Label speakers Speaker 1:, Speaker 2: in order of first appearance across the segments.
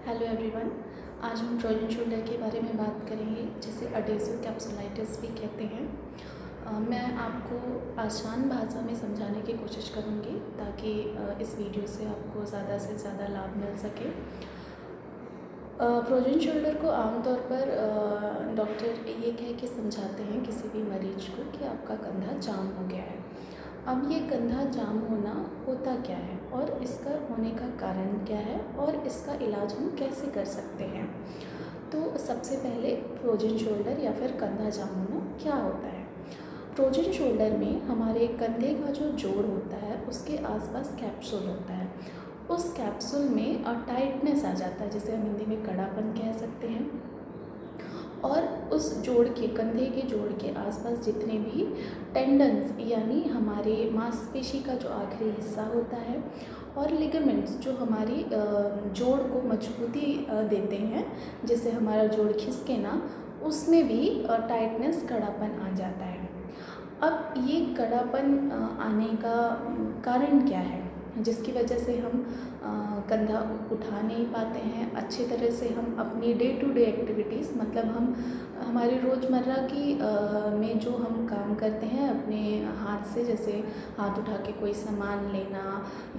Speaker 1: Hello everyone. आज हम frozen shoulder के बारे में बात करेंगे, जिसे अडेसिव कैप्सुलाइटिस भी कहते हैं। मैं आपको आसान भाषा में समझाने की कोशिश करूँगी ताकि इस वीडियो से आपको ज़्यादा से ज़्यादा लाभ मिल सके। फ्रोजन शोल्डर को आमतौर पर डॉक्टर ये कह के समझाते हैं किसी भी मरीज को कि आपका कंधा जाम हो गया है। अब ये कंधा जाम होना होता क्या है और इसका होने का कारण क्या है और इसका इलाज हम कैसे कर सकते हैं। तो सबसे पहले फ्रोजन शोल्डर या फिर कंधा जाम होना क्या होता है। फ्रोजन शोल्डर में हमारे कंधे का जो जोड़ होता है उसके आसपास कैप्सूल होता है। उस कैप्सूल में टाइटनेस आ जाता है, जिसे हम हिंदी में कड़ापन कह सकते हैं। और उस जोड़ के कंधे के जोड़ के आसपास जितने भी टेंडन्स यानी हमारे मांसपेशी का जो आखिरी हिस्सा होता है और लिगामेंट्स जो हमारी जोड़ को मजबूती देते हैं, जिससे हमारा जोड़ खिसके ना, उसमें भी टाइटनेस कड़ापन आ जाता है। अब ये कड़ापन आने का कारण क्या है, जिसकी वजह से हम कंधा उठा नहीं पाते हैं अच्छे तरह से। हम अपनी डे टू डे एक्टिविटीज़, मतलब हम हमारे रोज़मर्रा की में जो हम काम करते हैं अपने हाथ से, जैसे हाथ उठा के कोई सामान लेना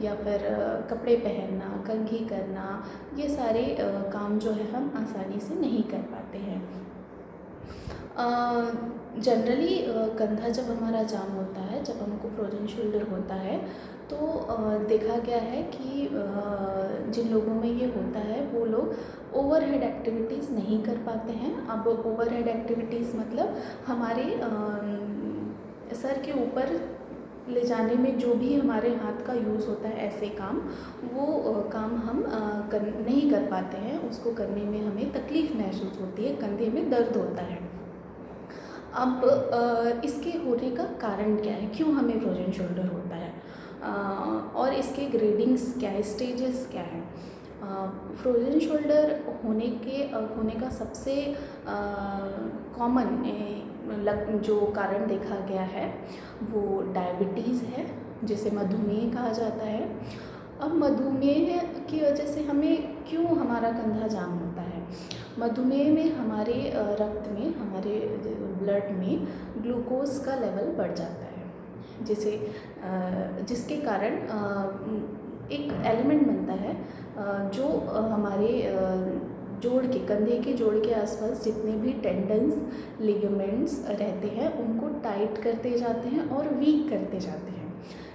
Speaker 1: या फिर कपड़े पहनना, कंघी करना, ये सारे काम जो है हम आसानी से नहीं कर पाते हैं। जनरली कंधा जब हमारा जाम होता है, जब हमको फ्रोजन शोल्डर होता है, तो देखा गया है कि जिन लोगों में ये होता है वो लोग ओवरहेड एक्टिविटीज़ नहीं कर पाते हैं। अब ओवरहेड एक्टिविटीज़ मतलब हमारे सर के ऊपर ले जाने में जो भी हमारे हाथ का यूज़ होता है, ऐसे काम, वो काम हम नहीं कर पाते हैं। उसको करने में हमें तकलीफ़ महसूस होती है, कंधे में दर्द होता है। अब इसके होने का कारण क्या है, क्यों हमें फ्रोजन शोल्डर होता है और इसके ग्रेडिंग्स क्या है, स्टेजेस क्या हैं। फ्रोजन शोल्डर होने का सबसे कॉमन जो कारण देखा गया है वो डायबिटीज़ है, जिसे मधुमेह कहा जाता है। अब मधुमेह की वजह से हमें क्यों हमारा कंधा जाम होता है। मधुमेह में हमारे रक्त में, हमारे ब्लड में ग्लूकोज का लेवल बढ़ जाता है, जिसके कारण एक एलिमेंट बनता है जो हमारे जोड़ के, कंधे के जोड़ के आसपास जितने भी टेंडन्स, लिगामेंट्स रहते हैं उनको टाइट करते जाते हैं और वीक करते जाते हैं,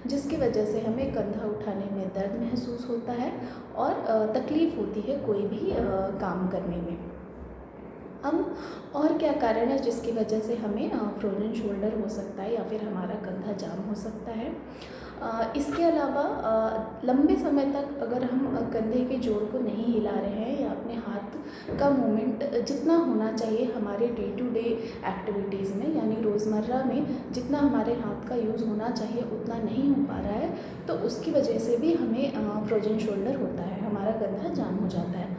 Speaker 1: जिसकी वजह से हमें कंधा उठाने में दर्द महसूस होता है और तकलीफ़ होती है कोई भी काम करने में। अब और क्या कारण है जिसकी वजह से हमें फ्रोजन शोल्डर हो सकता है या फिर हमारा कंधा जाम हो सकता है। इसके अलावा लंबे समय तक अगर हम कंधे के जोड़ को नहीं हिला रहे हैं या अपने हाथ का मूवमेंट जितना होना चाहिए हमारे डे टू डे एक्टिविटीज़ में, यानी रोज़मर्रा में जितना हमारे हाथ का यूज़ होना चाहिए उतना नहीं हो पा रहा है, तो उसकी वजह से भी हमें फ्रोजन शोल्डर होता है, हमारा कंधा जाम हो जाता है।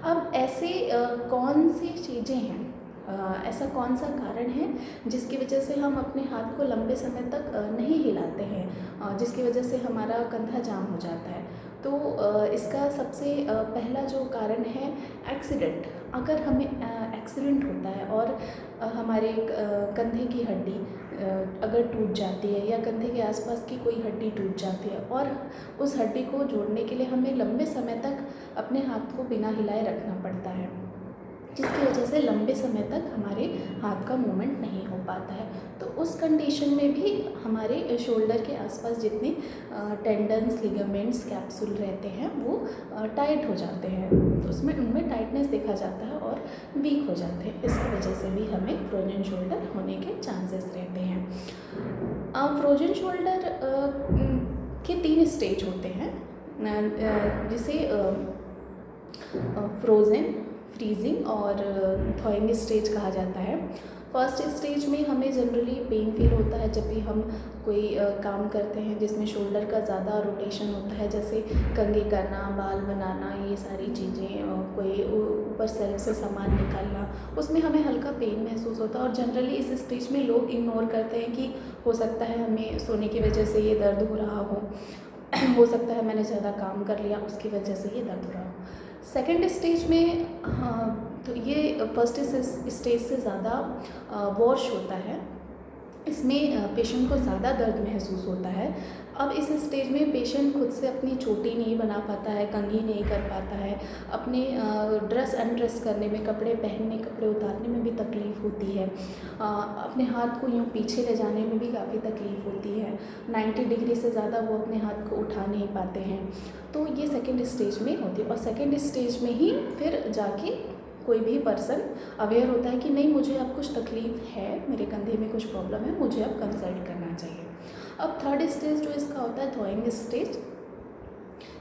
Speaker 1: अब ऐसे कौन सी चीज़ें हैं, ऐसा कौन सा कारण है जिसकी वजह से हम अपने हाथ को लंबे समय तक नहीं हिलाते हैं, जिसकी वजह से हमारा कंधा जाम हो जाता है। तो इसका सबसे पहला जो कारण है एक्सीडेंट। अगर हमें एक्सीडेंट होता है और हमारे कंधे की हड्डी अगर टूट जाती है या कंधे के आसपास की कोई हड्डी टूट जाती है और उस हड्डी को जोड़ने के लिए हमें लंबे समय तक अपने हाथ को बिना हिलाए रखना पड़ता है, जिसकी वजह से लंबे समय तक हमारे हाथ का मूवमेंट नहीं हो पाता है। तो उस कंडीशन में भी हमारे शोल्डर के आसपास जितने टेंडन्स, लिगामेंट्स, कैप्सूल रहते हैं वो टाइट हो जाते हैं, तो उसमें उनमें टाइटनेस देखा जाता है और वीक हो जाते हैं। इसकी वजह से भी हमें फ्रोजन शोल्डर होने के चांसेस रहते हैं। फ्रोजन शोल्डर के 3 स्टेज होते हैं, जिसे फ्रोज़न, फ्रीजिंग और थॉइंग स्टेज कहा जाता है। फर्स्ट स्टेज में हमें जनरली पेन फील होता है जब भी हम कोई काम करते हैं जिसमें शोल्डर का ज़्यादा रोटेशन होता है, जैसे कंघी करना, बाल बनाना, ये सारी चीज़ें, कोई ऊपर सेल्फ से सामान निकालना, उसमें हमें हल्का पेन महसूस होता है। और जनरली इस स्टेज में लोग इग्नोर करते हैं कि हो सकता है हमें सोने की वजह से ये दर्द हो रहा हो सकता है मैंने ज़्यादा काम कर लिया उसकी वजह से ये दर्द हो रहा हो। सेकंड स्टेज में हाँ, तो ये फर्स्ट स्टेज से ज़्यादा वॉश होता है। इसमें पेशेंट को ज़्यादा दर्द महसूस होता है। अब इस स्टेज में पेशेंट खुद से अपनी चोटी नहीं बना पाता है, कंघी नहीं कर पाता है, अपने ड्रेस अनड्रेस करने में, कपड़े पहनने, कपड़े उतारने में भी तकलीफ़ होती है। अपने हाथ को यूँ पीछे ले जाने में भी काफ़ी तकलीफ़ होती है। 90 डिग्री से ज़्यादा वो अपने हाथ को उठा नहीं पाते हैं। तो ये सेकंड स्टेज में होती है और सेकंड स्टेज में ही फिर जाके कोई भी पर्सन अवेयर होता है कि नहीं, मुझे अब कुछ तकलीफ़ है, मेरे कंधे में कुछ प्रॉब्लम है, मुझे अब कंसल्ट करना चाहिए। अब थर्ड स्टेज जो इसका होता है थॉइंग स्टेज,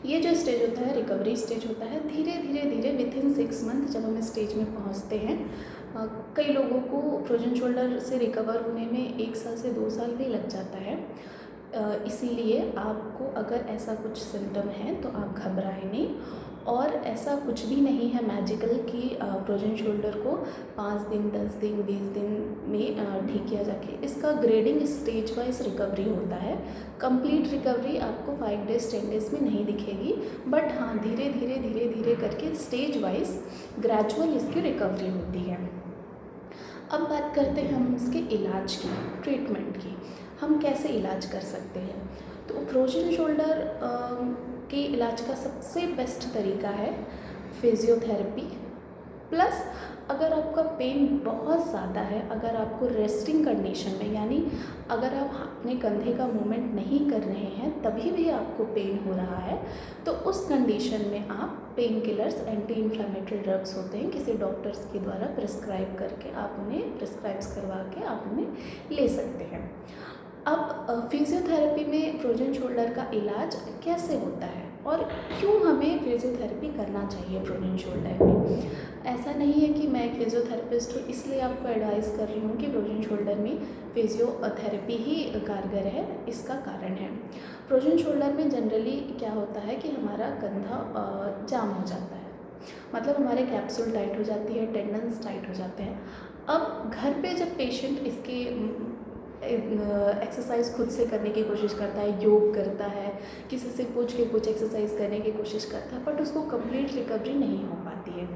Speaker 1: ये जो स्टेज होता है रिकवरी स्टेज होता है। धीरे धीरे धीरे विथिन 6 मंथ जब हम इस स्टेज में पहुंचते हैं, कई लोगों को फ्रोजन शोल्डर से रिकवर होने में 1 साल से 2 साल भी लग जाता है। इसीलिए आपको अगर ऐसा कुछ सिम्टम है तो आप घबराएं नहीं, और ऐसा कुछ भी नहीं है मैजिकल कि फ्रोजन शोल्डर को 5 दिन, 10 दिन, 20 दिन में ठीक किया जाके। इसका ग्रेडिंग स्टेज वाइज रिकवरी होता है। कंप्लीट रिकवरी आपको 5 डेज़ 10 डेज़ में नहीं दिखेगी, बट हाँ धीरे धीरे धीरे धीरे करके स्टेज वाइज ग्रेजुअल इसकी रिकवरी होती है। अब बात करते हैं हम इसके इलाज की, ट्रीटमेंट की। हम कैसे इलाज कर सकते हैं? तो फ्रोजन शोल्डर के इलाज का सबसे बेस्ट तरीका है फिज़ियोथेरेपी। प्लस अगर आपका पेन बहुत ज़्यादा है, अगर आपको रेस्टिंग कंडीशन में, यानी अगर आप अपने कंधे का मूवमेंट नहीं कर रहे हैं तभी भी आपको पेन हो रहा है, तो उस कंडीशन में आप pain killers, anti inflammatory drugs होते हैं, किसी डॉक्टर्स के द्वारा प्रिस्क्राइब करके आप उन्हें प्रिस्क्राइब्स करवा के आप उन्हें ले सकते हैं। अब फिज़ियोथेरेपी में फ्रोजन शोल्डर का इलाज कैसे होता है और क्यों हमें फिज़ियोथेरेपी करना चाहिए फ्रोजन शोल्डर में? ऐसा नहीं है कि मैं एक फिज़ियोथेरेपिस्ट हूँ इसलिए आपको एडवाइस कर रही हूँ कि फ्रोजन शोल्डर में फिज़ियोथेरेपी ही कारगर है। इसका कारण है, फ्रोजन शोल्डर में जनरली क्या होता है कि हमारा कंधा जाम हो जाता है, मतलब हमारे कैप्सूल टाइट हो जाती है, टेंडन्स टाइट हो जाते हैं। अब घर पे जब पेशेंट इसके एक्सरसाइज खुद से करने की कोशिश करता है, योग करता है, किसी से पूछ के कुछ एक्सरसाइज करने की कोशिश करता है, बट उसको कंप्लीट रिकवरी नहीं हो पाती है।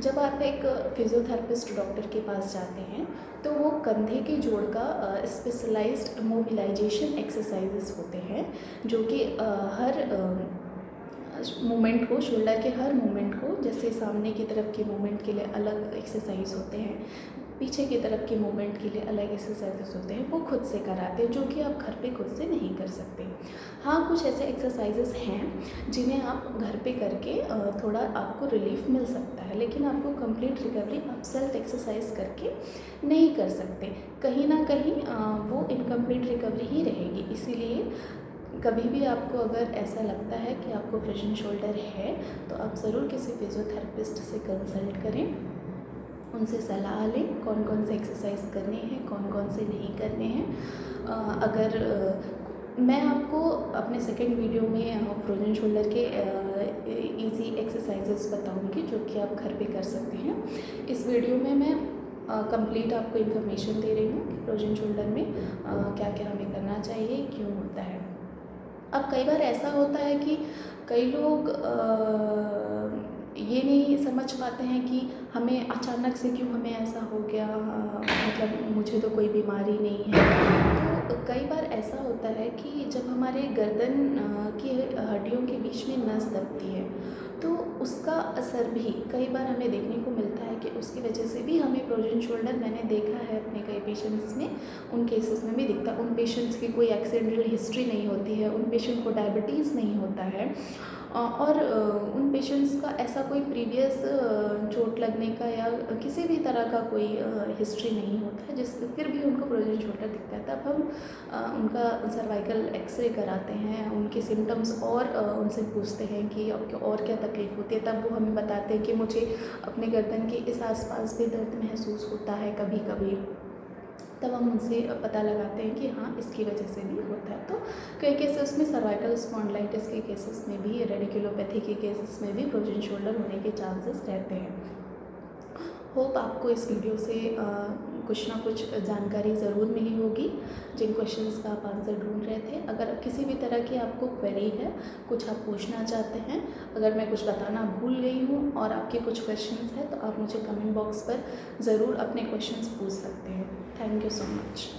Speaker 1: जब आप एक फिज़ियोथेरेपिस्ट डॉक्टर के पास जाते हैं तो वो कंधे के जोड़ का स्पेशलाइज्ड मोबिलाइजेशन एक्सरसाइजेस होते हैं, जो कि हर मूवमेंट को, शोल्डर के हर मूवमेंट को, जैसे सामने की तरफ के मूवमेंट के लिए अलग एक्सरसाइज होते हैं, पीछे की तरफ के मूवमेंट के लिए अलग एक्सरसाइजेस होते हैं, वो खुद से कराते हैं, जो कि आप घर पे खुद से नहीं कर सकते। हाँ, कुछ ऐसे एक्सरसाइजेस हैं जिन्हें आप घर पे करके थोड़ा आपको रिलीफ मिल सकता है, लेकिन आपको कंप्लीट रिकवरी आप सेल्फ एक्सरसाइज करके नहीं कर सकते। कहीं ना कहीं वो इनकम्प्लीट रिकवरी ही रहेगी। इसीलिए कभी भी आपको अगर ऐसा लगता है कि आपको फ्रोजन शोल्डर है तो आप ज़रूर किसी फिज़ियोथेरेपिस्ट से कंसल्ट करें, उनसे सलाह लें कौन कौन से एक्सरसाइज करने हैं, कौन कौन से नहीं करने हैं। मैं आपको अपने सेकंड वीडियो में फ्रोजन शोल्डर के इजी एक्सरसाइजेस बताऊंगी जो कि आप घर पे कर सकते हैं। इस वीडियो में मैं कंप्लीट आपको इन्फॉर्मेशन दे रही हूँ कि फ्रोजन शोल्डर में क्या क्या हमें करना चाहिए, क्यों होता है। अब कई बार ऐसा होता है कि कई लोग ये नहीं समझ पाते हैं कि हमें अचानक से क्यों हमें ऐसा हो गया, मतलब मुझे तो कोई बीमारी नहीं है। तो कई बार ऐसा होता है कि जब हमारे गर्दन की हड्डियों के बीच में नस दबती है तो उसका असर भी कई बार हमें देखने को मिलता है कि उसकी वजह से भी हमें फ्रोजन शोल्डर, मैंने देखा है अपने कई पेशेंट्स में, उन केसेस में भी दिखता है। उन पेशेंट्स की कोई एक्सीडेंटल हिस्ट्री नहीं होती है, उन पेशेंट को डायबिटीज़ नहीं होता है, और उन पेशेंट्स का ऐसा कोई प्रीवियस चोट लगने का या किसी भी तरह का कोई हिस्ट्री नहीं होता है, जिस फिर भी उनको फ्रोजन शोल्डर दिखता है। तब हम उनका सर्वाइकल एक्सरे कराते हैं, उनके सिम्टम्स और उनसे पूछते हैं कि आपको और क्या तकलीफ़ होती है। तब वो हमें बताते हैं कि मुझे अपने गर्दन के इस आसपास भी दर्द महसूस होता है कभी कभी। तब हम उनसे पता लगाते हैं कि हाँ, इसकी वजह से भी होता है। तो कई केसेस में सर्वाइकल स्पॉन्डिलाइटिस के केसेस में भी, रेडिकुलोपैथी के केसेस में भी फ्रोजन शोल्डर होने के चांसेस रहते हैं। होप आपको इस वीडियो से कुछ ना कुछ जानकारी ज़रूर मिली होगी जिन क्वेश्चंस का आप आंसर ढूंढ रहे थे। अगर किसी भी तरह की आपको क्वेरी है, कुछ आप पूछना चाहते हैं, अगर मैं कुछ बताना भूल गई हूँ और आपके कुछ क्वेश्चंस हैं, तो आप मुझे कमेंट बॉक्स पर ज़रूर अपने क्वेश्चंस पूछ सकते हैं। Thank you so much.